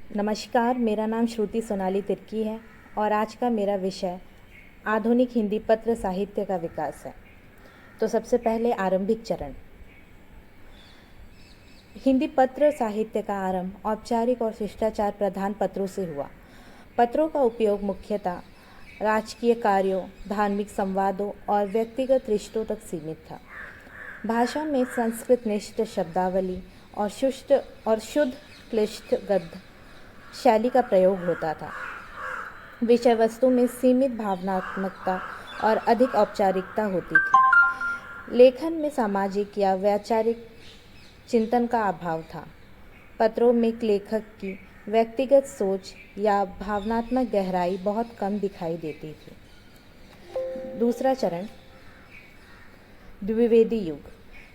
नमस्कार, मेरा नाम श्रुति सोनाली तिर्की है और आज का मेरा विषय आधुनिक हिंदी पत्र साहित्य का विकास है। तो सबसे पहले आरंभिक चरण। हिंदी पत्र साहित्य का आरंभ औपचारिक और शिष्टाचार प्रधान पत्रों से हुआ। पत्रों का उपयोग मुख्यतः राजकीय कार्यों, धार्मिक संवादों और व्यक्तिगत रिश्तों तक सीमित था। भाषा में संस्कृतनिष्ठ शब्दावली और शुद्ध क्लिष्ट गद्य शैली का प्रयोग होता था। विषय वस्तु में सीमित भावनात्मकता और अधिक औपचारिकता होती थी। लेखन में सामाजिक या वैचारिक चिंतन का अभाव था। पत्रों में लेखक की व्यक्तिगत सोच या भावनात्मक गहराई बहुत कम दिखाई देती थी। दूसरा चरण, द्विवेदी युग।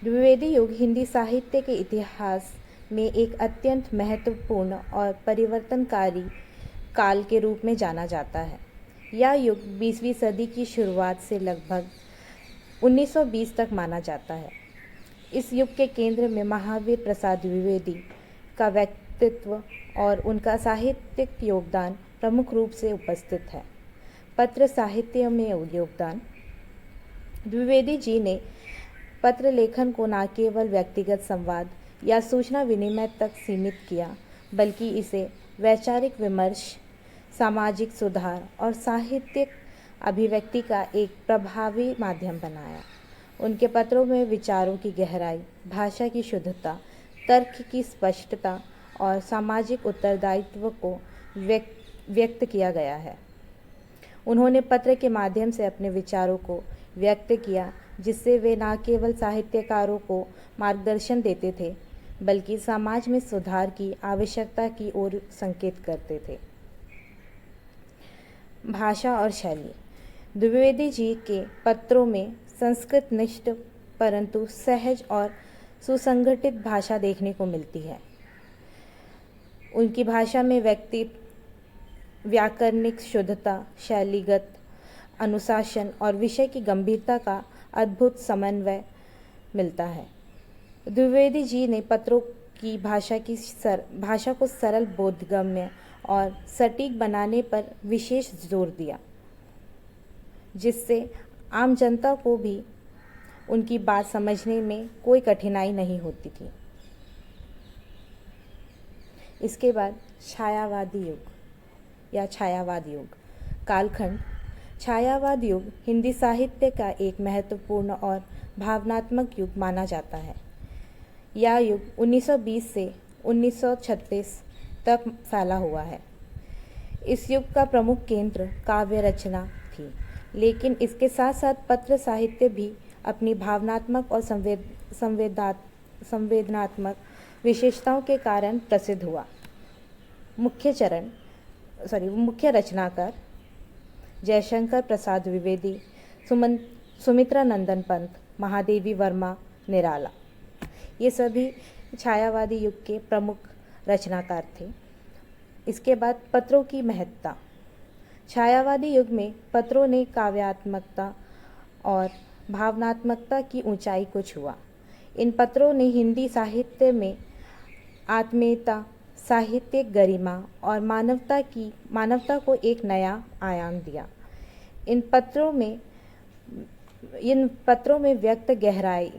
द्विवेदी युग हिंदी साहित्य के इतिहास में एक अत्यंत महत्वपूर्ण और परिवर्तनकारी काल के रूप में जाना जाता है। यह युग 20वीं सदी की शुरुआत से लगभग 1920 तक माना जाता है। इस युग के केंद्र में महावीर प्रसाद द्विवेदी का व्यक्तित्व और उनका साहित्यिक योगदान प्रमुख रूप से उपस्थित है। पत्र साहित्य में योगदान। द्विवेदी जी ने पत्र लेखन को न केवल व्यक्तिगत संवाद या सूचना विनिमय तक सीमित किया, बल्कि इसे वैचारिक विमर्श, सामाजिक सुधार और साहित्यिक अभिव्यक्ति का एक प्रभावी माध्यम बनाया। उनके पत्रों में विचारों की गहराई, भाषा की शुद्धता, तर्क की स्पष्टता और सामाजिक उत्तरदायित्व को व्यक्त किया गया है। उन्होंने पत्र के माध्यम से अपने विचारों को व्यक्त किया, जिससे वे न केवल साहित्यकारों को मार्गदर्शन देते थे, बल्कि समाज में सुधार की आवश्यकता की ओर संकेत करते थे। भाषा और शैली। द्विवेदी जी के पत्रों में संस्कृतनिष्ठ परंतु सहज और सुसंगठित भाषा देखने को मिलती है। उनकी भाषा में व्याकरणिक शुद्धता, शैलीगत अनुशासन और विषय की गंभीरता का अद्भुत समन्वय मिलता है। द्विवेदी जी ने पत्रों की भाषा को सरल, बोधगम्य और सटीक बनाने पर विशेष जोर दिया, जिससे आम जनता को भी उनकी बात समझने में कोई कठिनाई नहीं होती थी। इसके बाद छायावादी युग या छायावाद युग। कालखंड। छायावाद युग हिंदी साहित्य का एक महत्वपूर्ण और भावनात्मक युग माना जाता है। यह युग 1920 से 1936 तक फैला हुआ है। इस युग का प्रमुख केंद्र काव्य रचना थी, लेकिन इसके साथ साथ पत्र साहित्य भी अपनी भावनात्मक और संवेदनात्मक विशेषताओं के कारण प्रसिद्ध हुआ। मुख्य रचनाकार जयशंकर प्रसाद द्विवेदी, सुमित्रा नंदन पंत, महादेवी वर्मा निराला, ये सभी छायावादी युग के प्रमुख रचनाकार थे। इसके बाद पत्रों की महत्ता। छायावादी युग में पत्रों ने काव्यात्मकता और भावनात्मकता की ऊंचाई को छुआ। इन पत्रों ने हिंदी साहित्य में आत्मीयता, साहित्यिक गरिमा और मानवता को एक नया आयाम दिया। इन पत्रों में व्यक्त गहराई,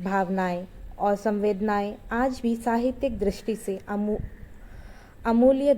भावनाएं और संवेदनाएं आज भी साहित्यिक दृष्टि से अमूल्य